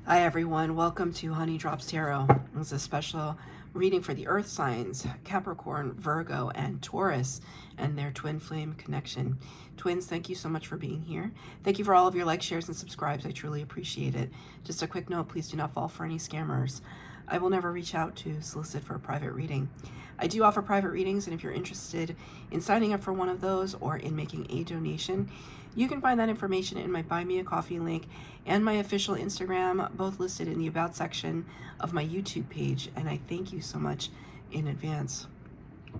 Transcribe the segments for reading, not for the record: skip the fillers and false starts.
Hi everyone, welcome to Honey Drops Tarot. It's a special reading for the earth signs, Capricorn, Virgo, and Taurus, and their twin flame connection. Twins, thank you so much for being here. Thank you for all of your likes, shares, and subscribes. I truly appreciate it. Just a quick note, please do not fall for any scammers. I will never reach out to solicit for a private reading. I do offer private readings, and if you're interested in signing up for one of those or in making a donation, you can find that information in my Buy Me a Coffee link and my official Instagram, both listed in the About section of my YouTube page, and I thank you so much in advance.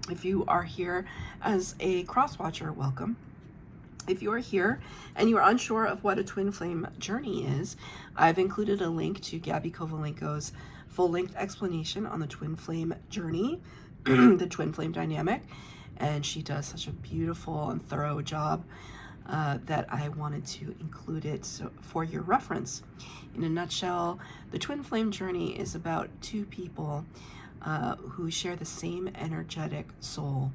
If you are here as a cross-watcher, welcome. If you are here and you are unsure of what a twin flame journey is, I've included a link to Gabi Kovalenko's full-length explanation on the twin flame journey, the twin flame dynamic, and she does such a beautiful and thorough job that I wanted to include it for your reference. In a nutshell, the twin flame journey is about two people who share the same energetic soul,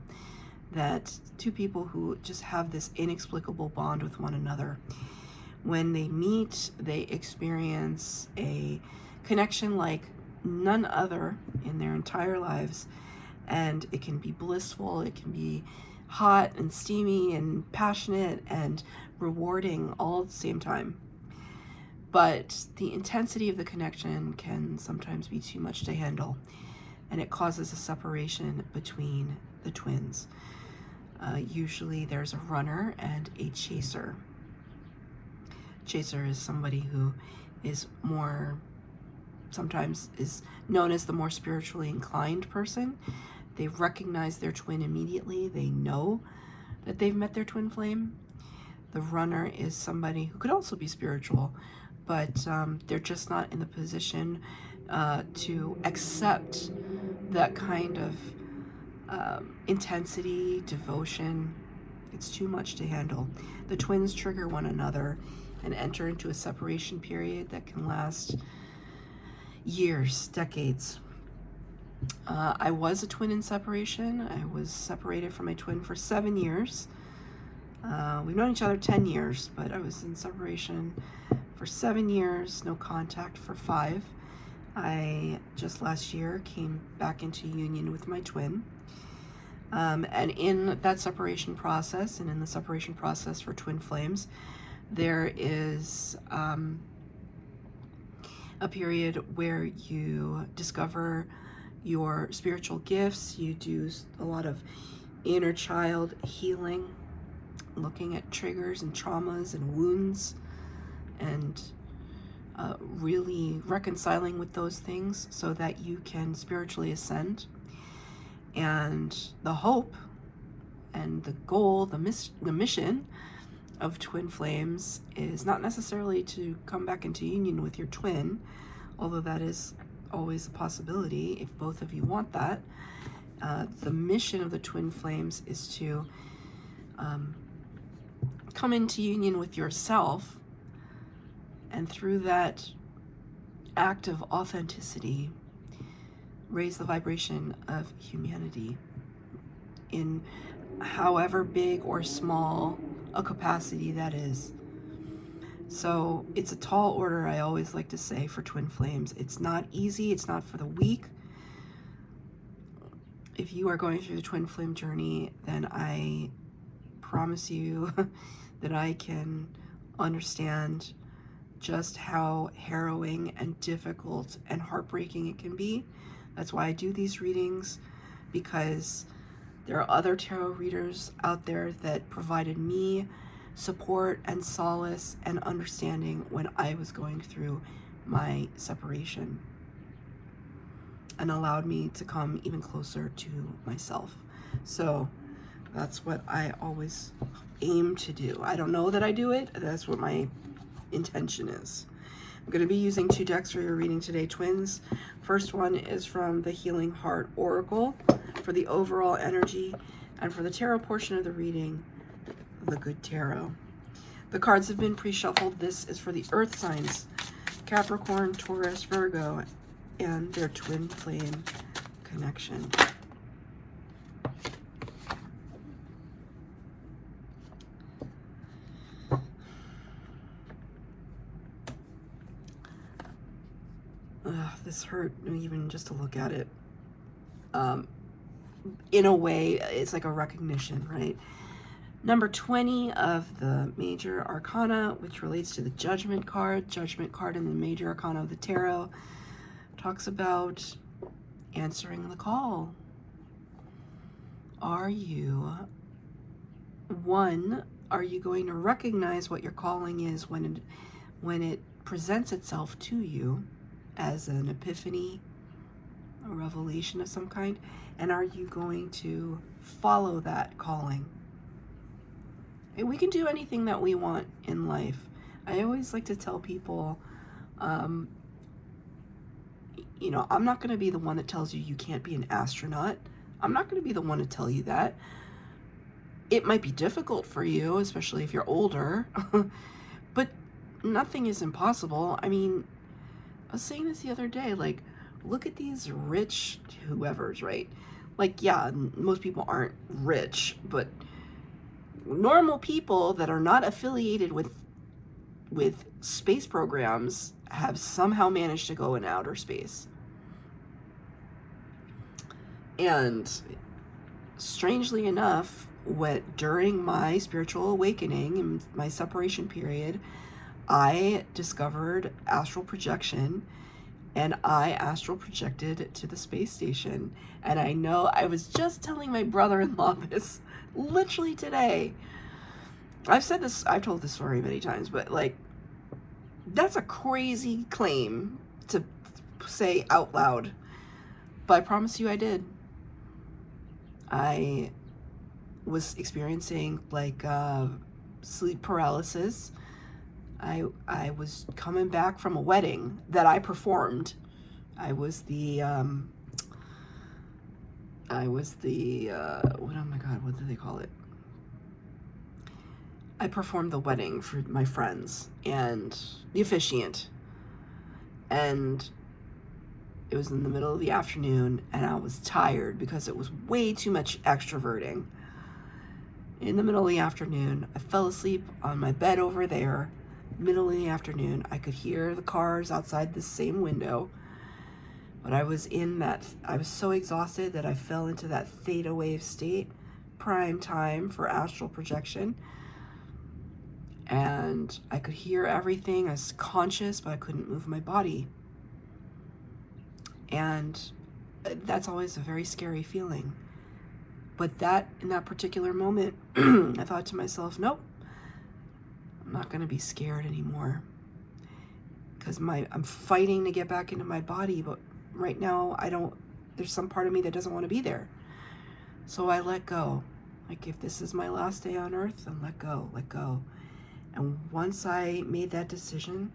that two people who just have this inexplicable bond with one another. When they meet, they experience a connection like none other in their entire lives, and it can be blissful, it can be hot and steamy and passionate and rewarding all at the same time. But the intensity of the connection can sometimes be too much to handle, and it causes a separation between the twins. Usually there's a runner and a chaser. Chaser is somebody who is more, sometimes is known as the more spiritually inclined person. They recognize their twin immediately. They know that they've met their twin flame. The runner is somebody who could also be spiritual, but they're just not in the position to accept that kind of intensity, devotion. It's too much to handle. The twins trigger one another and enter into a separation period that can last years, decades. I was a twin in separation. I was separated from my twin for 7 years. We've known each other 10 years, but I was in separation for 7 years, no contact for 5. I just last year came back into union with my twin. And in that separation process, and in the separation process for twin flames, there is a period where you discover your spiritual gifts. You do a lot of inner child healing, looking at triggers and traumas and wounds, and really reconciling with those things so that you can spiritually ascend. And the hope and the goal, the mission of twin flames is not necessarily to come back into union with your twin, although that is always a possibility if both of you want that. The mission of the twin flames is to come into union with yourself, and through that act of authenticity, raise the vibration of humanity in however big or small a capacity that is. So it's a tall order, I always like to say, for twin flames. It's not easy. It's not for the weak. If you are going through the twin flame journey, then I promise you that I can understand just how harrowing and difficult and heartbreaking it can be. That's why I do these readings, because there are other tarot readers out there that provided me support and solace and understanding when I was going through my separation, and allowed me to come even closer to myself. So that's what I always aim to do. I don't know that I do it. That's what my intention is. I'm going to be using 2 decks for your reading today, twins. First one is from the Healing Heart Oracle for the overall energy, and for the tarot portion of the reading, the Good Tarot. The cards have been pre-shuffled. This is for the earth signs, Capricorn, Taurus, Virgo, and their twin flame connection. This hurt even just to look at it. In a way, it's like a recognition, right? Number 20 of the major arcana, which relates to the Judgment card. Judgment card in the major arcana of the tarot talks about answering the call. Are you going to recognize what your calling is when it presents itself to you as an epiphany, a revelation of some kind? And are you going to follow that calling? And we can do anything that we want in life. I always like to tell people, you know, I'm not going to be the one that tells you you can't be an astronaut. I'm not going to be the one to tell you that. It might be difficult for you, especially if you're older, but nothing is impossible. I mean, I was saying this the other day, like, look at these rich whoever's, right? Like, yeah, most people aren't rich, but normal people that are not affiliated with space programs have somehow managed to go in outer space. And strangely enough, during my spiritual awakening and my separation period, I discovered astral projection, and I astral projected to the space station. And I know I was just telling my brother-in-law this literally today. I've told this story many times, but like, that's a crazy claim to say out loud. But I promise you I did. I was experiencing like sleep paralysis. I was coming back from a wedding that I performed. I was the oh my God, what do they call it? I performed the wedding for my friends and the officiant. And it was in the middle of the afternoon, and I was tired because it was way too much extroverting. In the middle of the afternoon, I fell asleep on my bed over there. Middle of the afternoon, I could hear the cars outside the same window. But I was so exhausted that I fell into that theta wave state, prime time for astral projection. And I could hear everything. I was conscious, but I couldn't move my body. And that's always a very scary feeling. But in that particular moment, I thought to myself, nope, I'm not going to be scared anymore. Because I'm fighting to get back into my body, but right now there's some part of me that doesn't want to be there. So I let go. Like, if this is my last day on earth, then let go. And once I made that decision,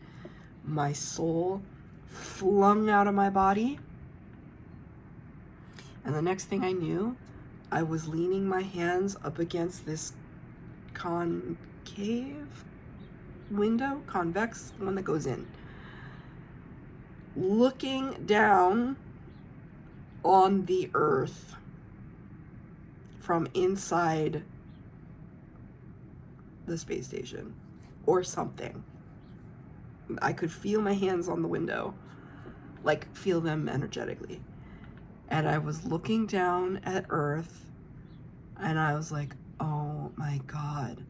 my soul flung out of my body. And the next thing I knew, I was leaning my hands up against this concave window, convex, the one that goes in, looking down on the earth from inside the space station or something. I could feel my hands on the window, like feel them energetically. And I was looking down at Earth, and I was like, oh my God.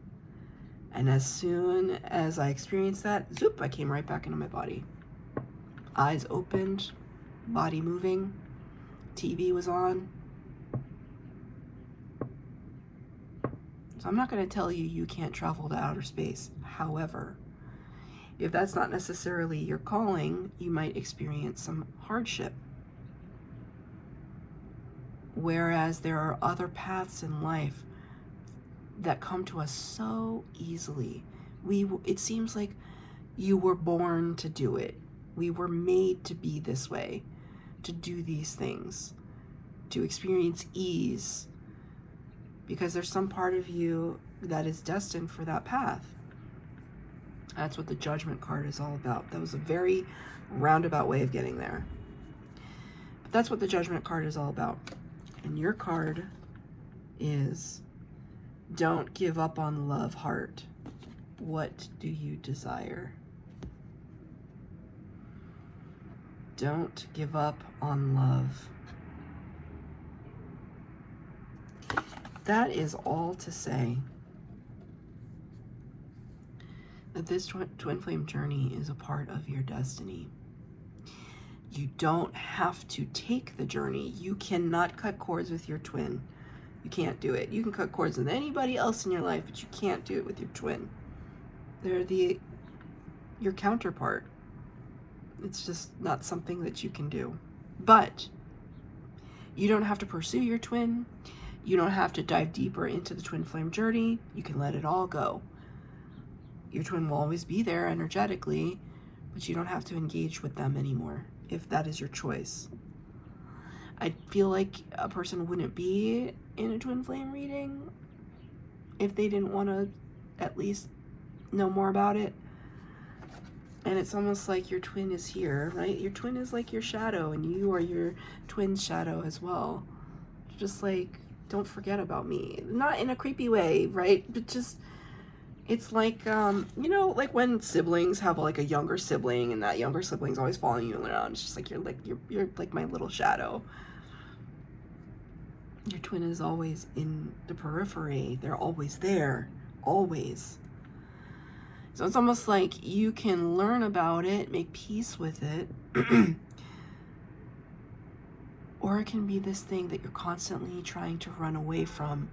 And as soon as I experienced that, zoop, I came right back into my body. Eyes opened, body moving, TV was on. So I'm not going to tell you you can't travel to outer space. However, if that's not necessarily your calling, you might experience some hardship. Whereas there are other paths in life that come to us so easily. It seems like you were born to do it. We were made to be this way, to do these things, to experience ease, because there's some part of you that is destined for that path. That's what the Judgment card is all about. That was a very roundabout way of getting there. But that's what the Judgment card is all about. And your card is, don't give up on love, heart. What do you desire? Don't give up on love. That is all to say that this twin flame journey is a part of your destiny. You don't have to take the journey. You cannot cut cords with your twin. You can't do it. You can cut cords with anybody else in your life, but you can't do it with your twin. They're your counterpart. It's just not something that you can do. But you don't have to pursue your twin. You don't have to dive deeper into the twin flame journey. You can let it all go. Your twin will always be there energetically, but you don't have to engage with them anymore if that is your choice. I feel like a person wouldn't be in a twin flame reading if they didn't want to at least know more about it. And it's almost like your twin is here, right? Your twin is like your shadow, and you are your twin's shadow as well. Just like, don't forget about me. Not in a creepy way, right? But just, it's like, you know, like when siblings have like a younger sibling, and that younger sibling's always following you around. It's just like, you're like my little shadow. Your twin is always in the periphery. They're always there, always. So it's almost like you can learn about it, make peace with it, or it can be this thing that you're constantly trying to run away from,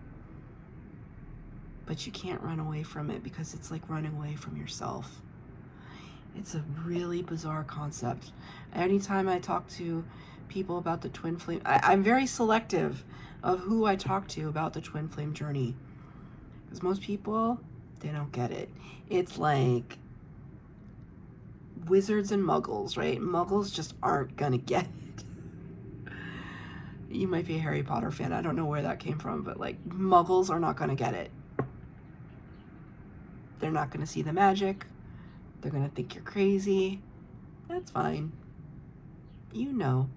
but you can't run away from it because it's like running away from yourself. It's a really bizarre concept. Anytime I talk to people about the twin flame, I'm very selective of who I talk to about the twin flame journey, because most people, they don't get it. It's like wizards and muggles, right? Muggles just aren't gonna get it. You might be a Harry Potter fan. I don't know where that came from, but like muggles are not gonna get it. They're not gonna see the magic. They're gonna think you're crazy. That's fine. You know.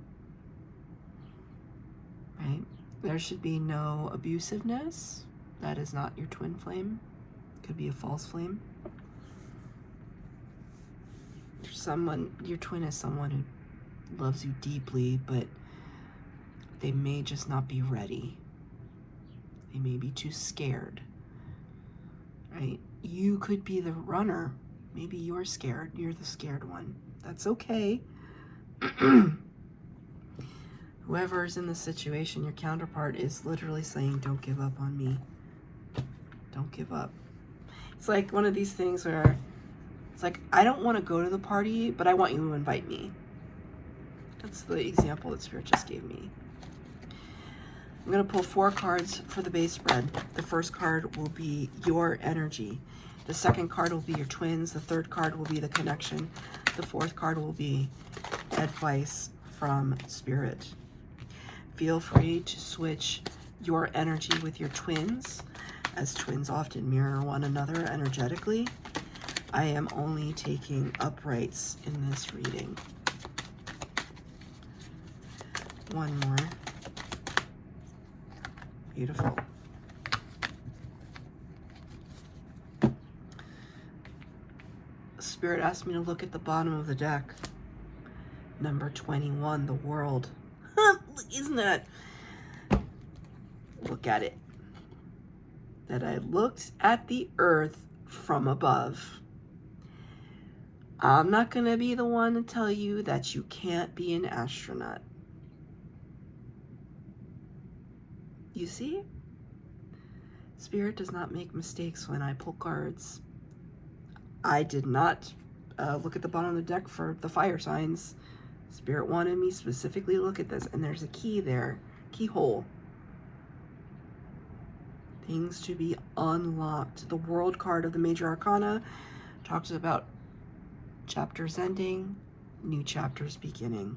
Right? There should be no abusiveness. That is not your twin flame. Could be a false flame. Your twin is someone who loves you deeply, but they may just not be ready. They may be too scared, right? You could be the runner. Maybe you're scared. You're the scared one. That's okay. Whoever's in the situation, your counterpart is literally saying, don't give up on me. Don't give up. It's like one of these things where it's like, I don't want to go to the party, but I want you to invite me. That's the example that Spirit just gave me. I'm going to pull 4 cards for the base spread. The first card will be your energy. The second card will be your twins. The third card will be the connection. The fourth card will be advice from Spirit. Feel free to switch your energy with your twins, as twins often mirror one another energetically. I am only taking uprights in this reading. One more. Beautiful. Spirit asked me to look at the bottom of the deck. Number 21, the world. Isn't that? Look at it. That I looked at the earth from above. I'm not going to be the one to tell you that you can't be an astronaut. You see? Spirit does not make mistakes when I pull cards. I did not look at the bottom of the deck for the fire signs. Spirit wanted me specifically to look at this, and there's a key there, keyhole. Things to be unlocked. The World card of the Major Arcana talks about chapters ending, new chapters beginning.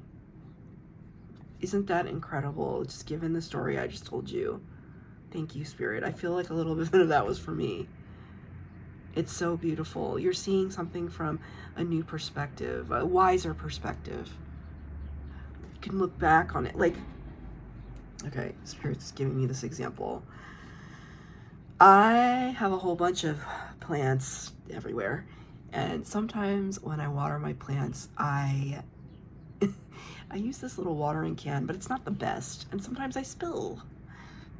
Isn't that incredible? Just given the story I just told you. Thank you, Spirit. I feel like a little bit of that was for me. It's so beautiful. You're seeing something from a new perspective, a wiser perspective. You can look back on it. Like, okay, Spirit's giving me this example. I have a whole bunch of plants everywhere. And sometimes when I water my plants, I use this little watering can, but it's not the best. And sometimes I spill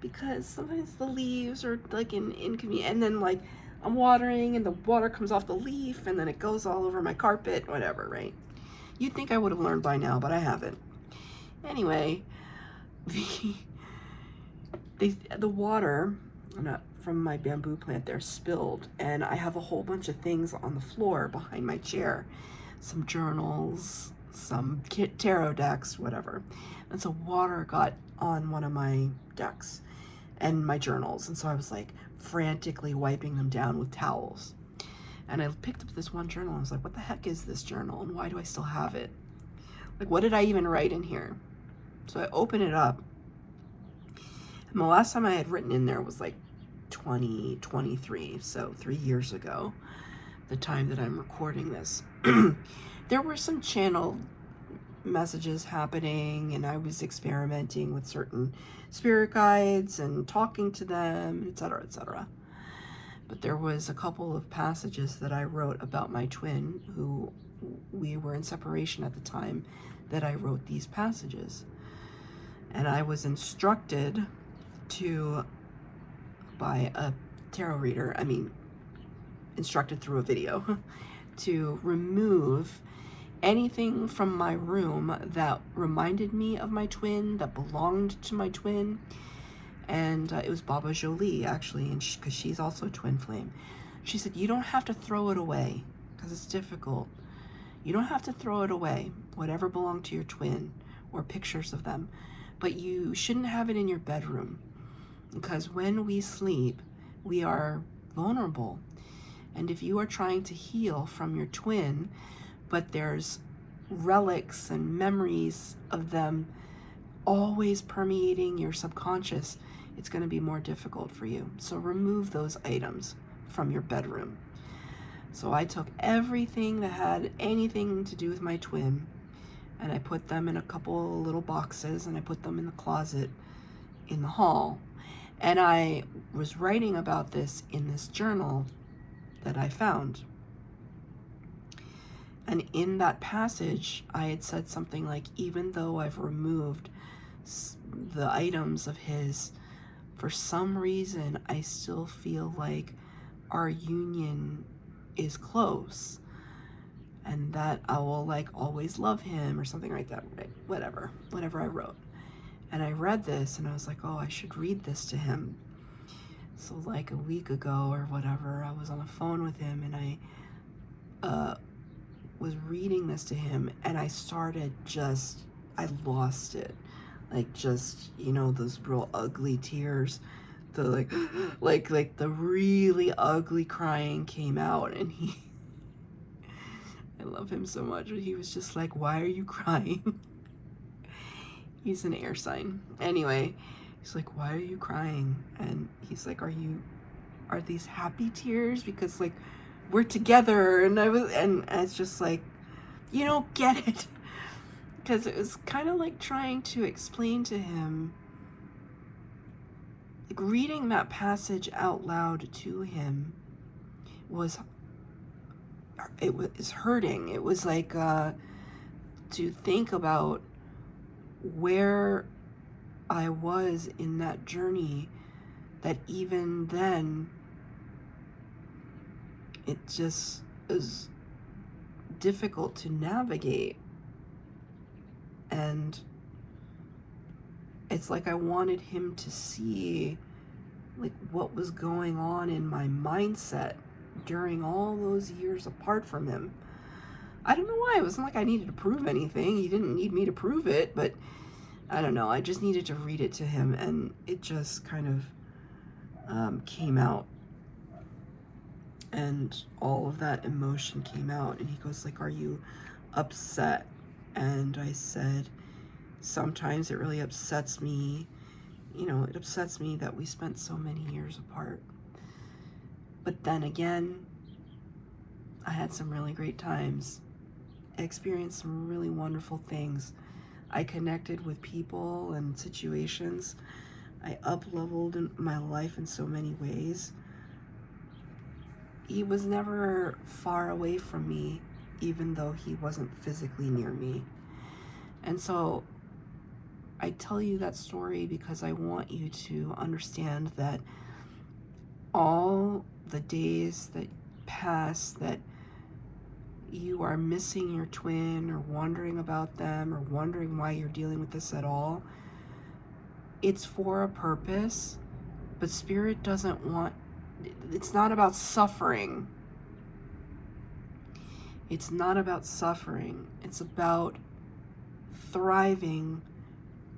because sometimes the leaves are like inconvenient. And then like I'm watering and the water comes off the leaf and then it goes all over my carpet, whatever, right? You'd think I would have learned by now, but I haven't. Anyway, the water from my bamboo plant there spilled, and I have a whole bunch of things on the floor behind my chair. Some journals, some tarot decks, whatever. And so water got on one of my decks and my journals. And so I was like frantically wiping them down with towels. And I picked up this one journal. I was like, what the heck is this journal? And why do I still have it? Like, what did I even write in here? So I open it up. And the last time I had written in there was like 2023, so 3 years ago, the time that I'm recording this. There were some channel messages happening, and I was experimenting with certain spirit guides and talking to them, etc., etc. But there was a couple of passages that I wrote about my twin, who we were in separation at the time that I wrote these passages. And I was instructed by a tarot reader, instructed through a video, to remove anything from my room that reminded me of my twin, that belonged to my twin. And it was Baba Jolie, actually, and because she's also twin flame. She said, you don't have to throw it away, because it's difficult. You don't have to throw it away, whatever belonged to your twin, or pictures of them. But you shouldn't have it in your bedroom, because when we sleep, we are vulnerable. And if you are trying to heal from your twin, but there's relics and memories of them always permeating your subconscious, it's going to be more difficult for you. So remove those items from your bedroom. So I took everything that had anything to do with my twin, and I put them in a couple little boxes, and I put them in the closet in the hall. And I was writing about this in this journal that I found. And in that passage, I had said something like, even though I've removed the items of his, for some reason, I still feel like our union is close, and that I will like always love him, or something like that, right? Whatever I wrote. And I read this and I was like, oh, I should read this to him. So like a week ago or whatever, I was on the phone with him, and I was reading this to him, and I lost it. Like, just, those real ugly tears, the like the really ugly crying came out. And I love him so much, but he was just like, why are you crying? He's an air sign. Anyway, he's like, why are you crying? And he's like, are these happy tears? Because like, we're together. And it's just like, you don't get it. Because it was kind of like trying to explain to him, like reading that passage out loud to him was hurting. It was like to think about where I was in that journey, that even then it just is difficult to navigate. And it's like I wanted him to see like what was going on in my mindset during all those years apart from him. I don't know why. It wasn't like I needed to prove anything. He didn't need me to prove it, but I don't know. I just needed to read it to him, and it just kind of came out. And all of that emotion came out, and he goes like, are you upset? And I said, sometimes it really upsets me. It upsets me that we spent so many years apart. But then again, I had some really great times. I experienced some really wonderful things. I connected with people and situations. I up-leveled in my life in so many ways. He was never far away from me, even though he wasn't physically near me. And so I tell you that story because I want you to understand that all the days that pass that you are missing your twin or wondering about them or wondering why you're dealing with this at all, it's for a purpose. But Spirit doesn't want, it's not about suffering. It's not about suffering. It's about thriving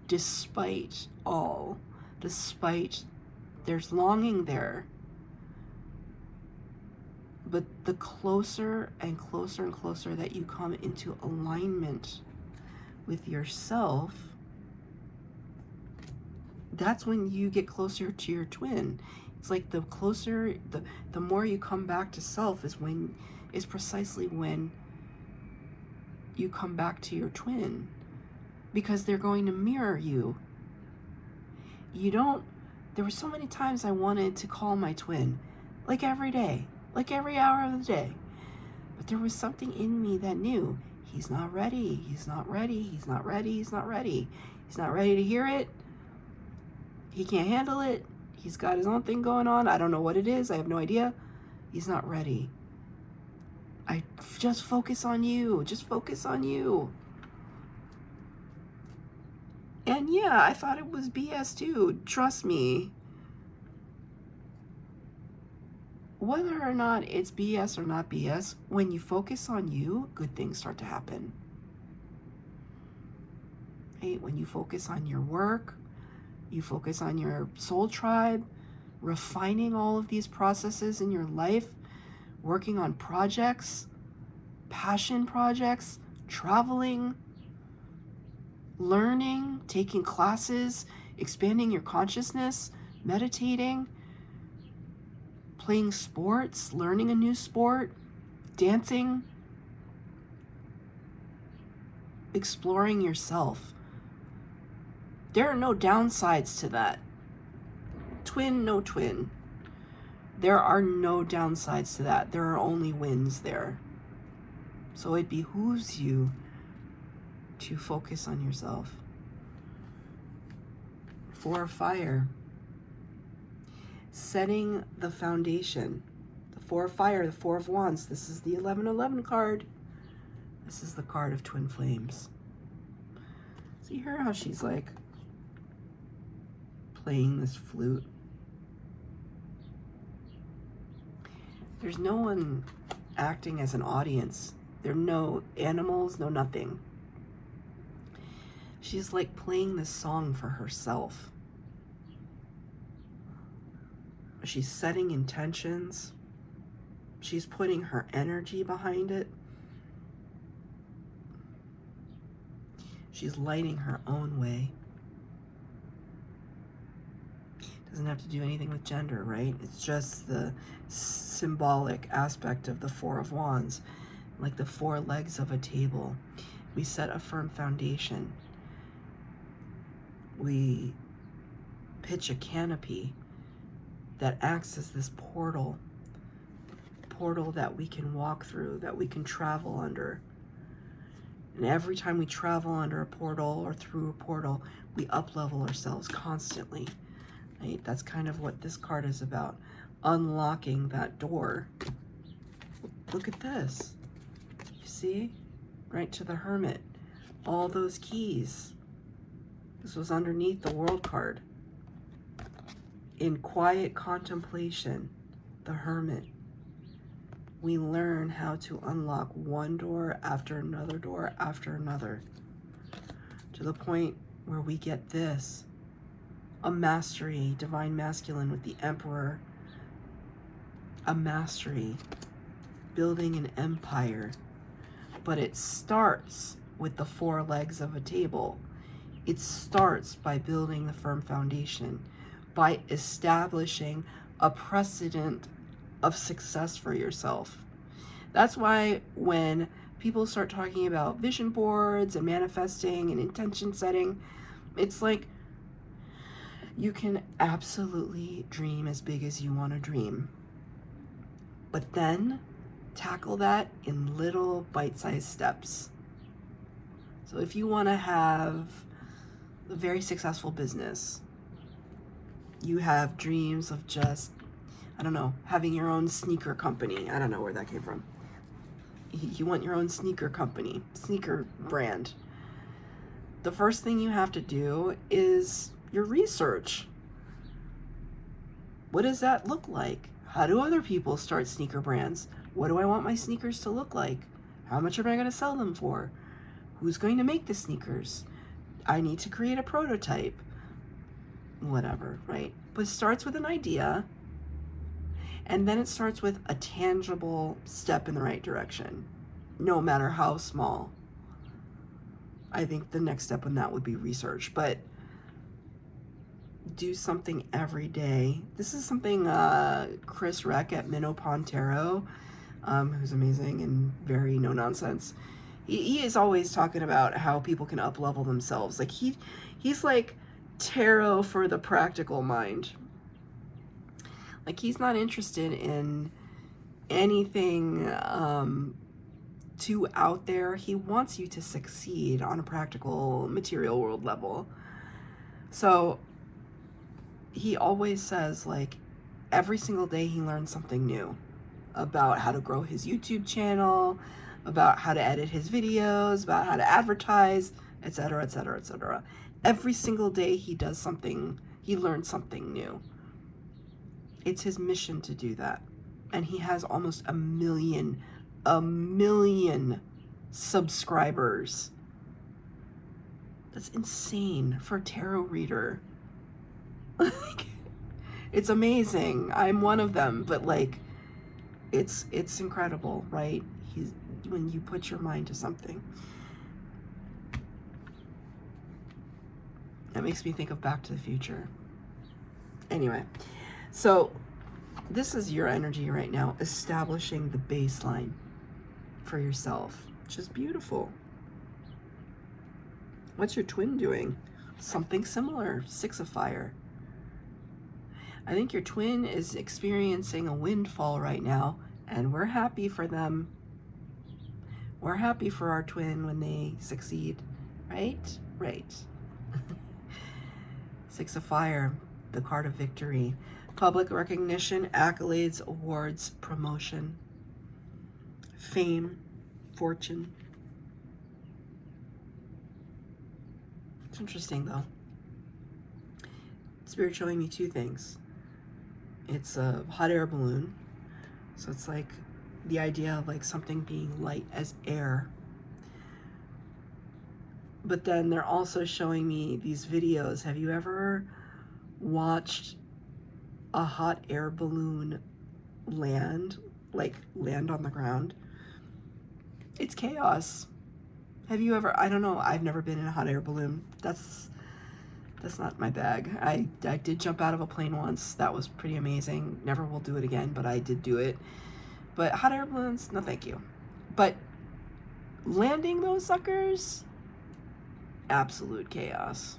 despite all. Despite there's longing there. But the closer and closer and closer that you come into alignment with yourself, that's when you get closer to your twin. It's like the closer, the more you come back to self is precisely when you come back to your twin, because they're going to mirror you. There were so many times I wanted to call my twin, like every day, like every hour of the day. But there was something in me that knew he's not ready, he's not ready, he's not ready, he's not ready. He's not ready to hear it. He can't handle it. He's got his own thing going on. I don't know what it is. I have no idea. He's not ready. I just focus on you. Just focus on you. And yeah, I thought it was BS too. Trust me. Whether or not it's BS or not BS, when you focus on you, good things start to happen. Right? When you focus on your work, you focus on your soul tribe, refining all of these processes in your life, working on projects, passion projects, traveling, learning, taking classes, expanding your consciousness, meditating, playing sports, learning a new sport, dancing, exploring yourself. There are no downsides to that. Twin, no twin. There are no downsides to that. There are only wins there. So it behooves you to focus on yourself. 4 of fire. Setting the foundation. The 4 of fire, the 4 of wands. This is the 1111 card. This is the card of twin flames. So you hear how she's like playing this flute. There's no one acting as an audience. There are no animals, no nothing. She's like playing this song for herself. She's setting intentions. She's putting her energy behind it. She's lighting her own way. Doesn't have to do anything with gender, right? It's just the symbolic aspect of the 4 of wands, like the 4 legs of a table. We set a firm foundation. We pitch a canopy that acts as this portal that we can walk through, that we can travel under. And every time we travel under a portal or through a portal, we up-level ourselves constantly. Right? That's kind of what this card is about. Unlocking that door. Look at this. You see? Right to the Hermit. All those keys. This was underneath the World card. In quiet contemplation, the Hermit. We learn how to unlock one door after another, to the point where we get this. A mastery, divine masculine with the Emperor. A mastery, building an empire. But it starts with the 4 legs of a table. It starts by building the firm foundation, by establishing a precedent of success for yourself. That's why when people start talking about vision boards and manifesting and intention setting, it's like, you can absolutely dream as big as you want to dream. But then tackle that in little bite-sized steps. So if you want to have a very successful business, you have dreams of just, I don't know, having your own sneaker company. I don't know where that came from. You want your own sneaker company, sneaker brand. The first thing you have to do is your research. What does that look like? How do other people start sneaker brands? What do I want my sneakers to look like? How much am I going to sell them for? Who's going to make the sneakers? I need to create a prototype. Whatever, right? But it starts with an idea, and then it starts with a tangible step in the right direction, no matter how small. I think the next step in that would be research, but do something every day. This is something Chris Reck at Minnow Pond Tarot, who's amazing and very no nonsense. He is always talking about how people can up-level themselves. Like he's like tarot for the practical mind. Like he's not interested in anything too out there. He wants you to succeed on a practical material world level. So he always says, like, every single day he learns something new about how to grow his YouTube channel, about how to edit his videos, about how to advertise, etc., etc., etc. Every single day he does something, he learns something new. It's his mission to do that. And he has almost a million subscribers. That's insane for a tarot reader. It's amazing. I'm one of them, but like, it's incredible, right? When you put your mind to something. That makes me think of Back to the Future. Anyway, so this is your energy right now, establishing the baseline for yourself, which is beautiful. What's your twin doing? Something similar, 6 of Fire. I think your twin is experiencing a windfall right now, and we're happy for them. We're happy for our twin when they succeed, right? Right. 6 of Fire, the card of victory. Public recognition, accolades, awards, promotion, fame, fortune. It's interesting though. Spirit showing me 2 things. It's a hot air balloon. So it's like the idea of like something being light as air. But then they're also showing me these videos. Have you ever watched a hot air balloon land on the ground? It's chaos. Have you ever, I don't know, I've never been in a hot air balloon. That's not my bag. I did jump out of a plane once. That was pretty amazing. Never will do it again, but I did do it. But hot air balloons, no thank you. But landing those suckers, absolute chaos.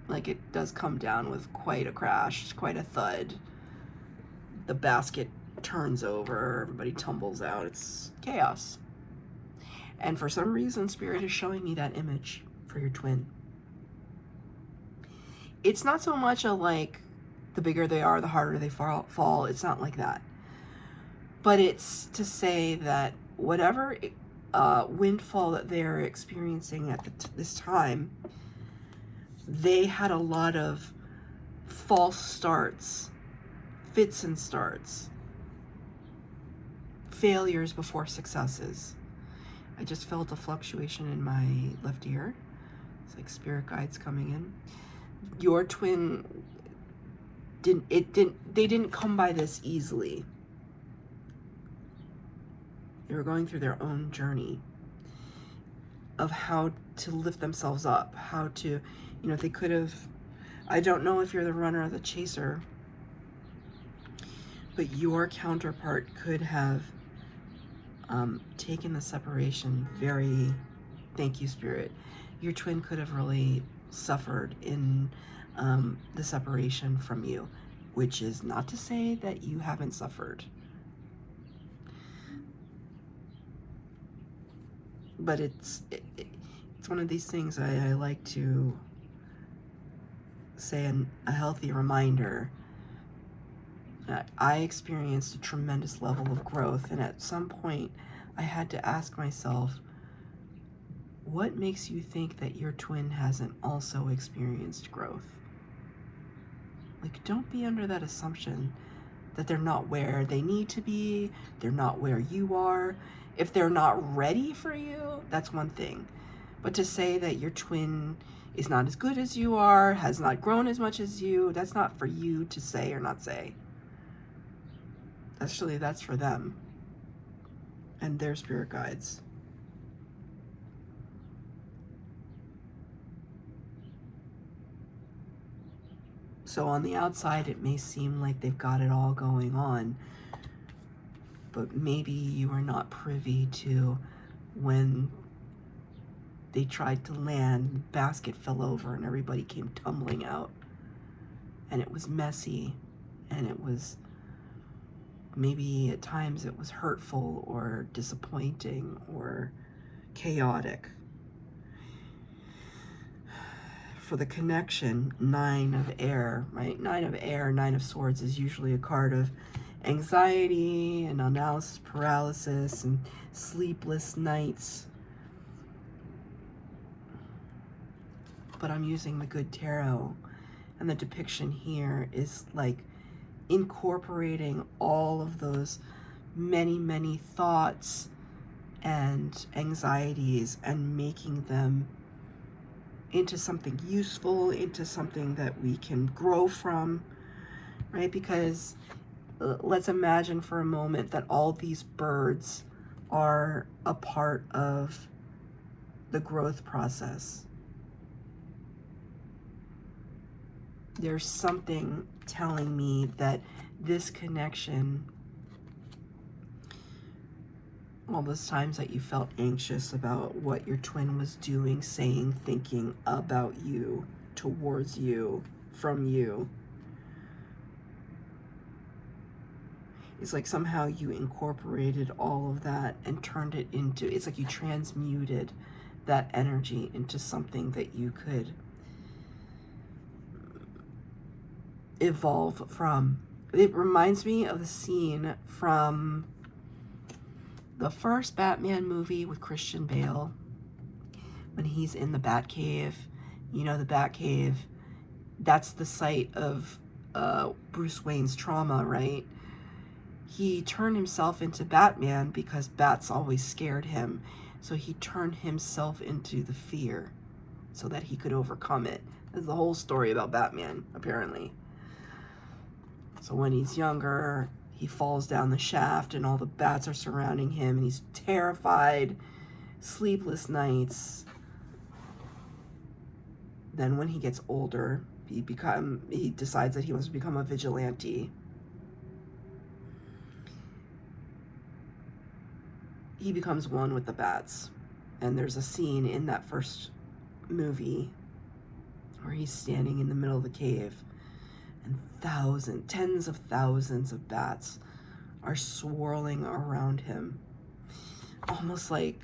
Like, it does come down with quite a crash, quite a thud. The basket turns over, everybody tumbles out. It's chaos. And for some reason, Spirit is showing me that image for your twin. It's not so much a like, the bigger they are, the harder they fall. It's not like that. But it's to say that whatever windfall that they're experiencing at this time, they had a lot of false starts, fits and starts, failures before successes. I just felt a fluctuation in my left ear. It's like spirit guides coming in. Your twin they didn't come by this easily. They were going through their own journey of how to lift themselves up, how to, they could have, I don't know if you're the runner or the chaser, but your counterpart could have taken the separation very, thank you, Spirit. Your twin could have really suffered in the separation from you, which is not to say that you haven't suffered. But It's one of these things I like to say, a healthy reminder that I experienced a tremendous level of growth, and at some point I had to ask myself, what makes you think that your twin hasn't also experienced growth? Like, don't be under that assumption that they're not where they need to be, they're not where you are. If they're not ready for you, that's one thing. But to say that your twin is not as good as you are, has not grown as much as you, that's not for you to say or not say. Actually, that's for them and their spirit guides. So on the outside, it may seem like they've got it all going on, but maybe you are not privy to when they tried to land, basket fell over and everybody came tumbling out. And it was messy, and it was, maybe at times it was hurtful or disappointing or chaotic. For the connection, 9 of air, right? 9 of air, 9 of swords is usually a card of anxiety and analysis paralysis and sleepless nights. But I'm using the good tarot, and the depiction here is like incorporating all of those many thoughts and anxieties and making them into something useful, into something that we can grow from, right? Because let's imagine for a moment that all these birds are a part of the growth process. There's something telling me that this connection, all those times that you felt anxious about what your twin was doing, saying, thinking about you, towards you, from you, it's like somehow you incorporated all of that and turned it into, it's like you transmuted that energy into something that you could evolve from. It reminds me of the scene from the first Batman movie with Christian Bale, when he's in the Batcave. You know, the Batcave, that's the site of Bruce Wayne's trauma, right? He turned himself into Batman because bats always scared him. So he turned himself into the fear so that he could overcome it. That's the whole story about Batman, apparently. So when he's younger, he falls down the shaft and all the bats are surrounding him and he's terrified, sleepless nights. Then when he gets older, he decides that he wants to become a vigilante. He becomes one with the bats. And there's a scene in that first movie where he's standing in the middle of the cave, and tens of thousands of bats are swirling around him, almost like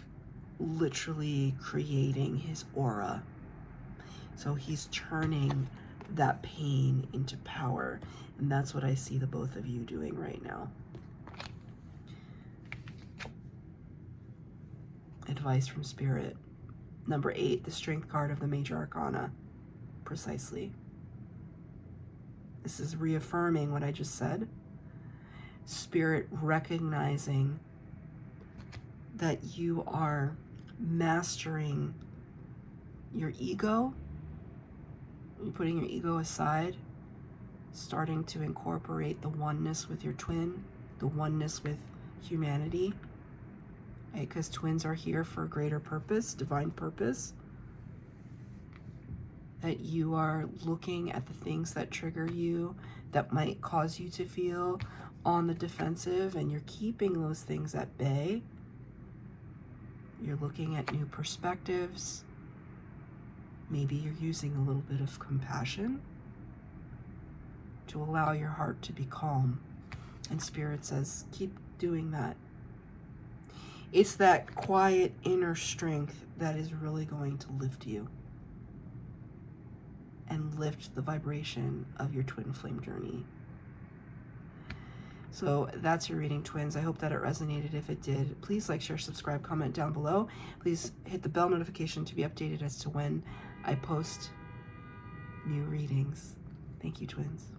literally creating his aura. So he's turning that pain into power, and that's what I see the both of you doing right now. Advice from Spirit. Number 8, the Strength card of the Major Arcana. Precisely. This is reaffirming what I just said. Spirit recognizing that you are mastering your ego. You're putting your ego aside, starting to incorporate the oneness with your twin, the oneness with humanity. Right? Because twins are here for a greater purpose, divine purpose. That you are looking at the things that trigger you, that might cause you to feel on the defensive, and you're keeping those things at bay. You're looking at new perspectives. Maybe you're using a little bit of compassion to allow your heart to be calm. And Spirit says, keep doing that. It's that quiet inner strength that is really going to lift you and lift the vibration of your twin flame journey. So that's your reading, twins. I hope that it resonated. If it did, please like, share, subscribe, comment down below. Please hit the bell notification to be updated as to when I post new readings. Thank you, twins.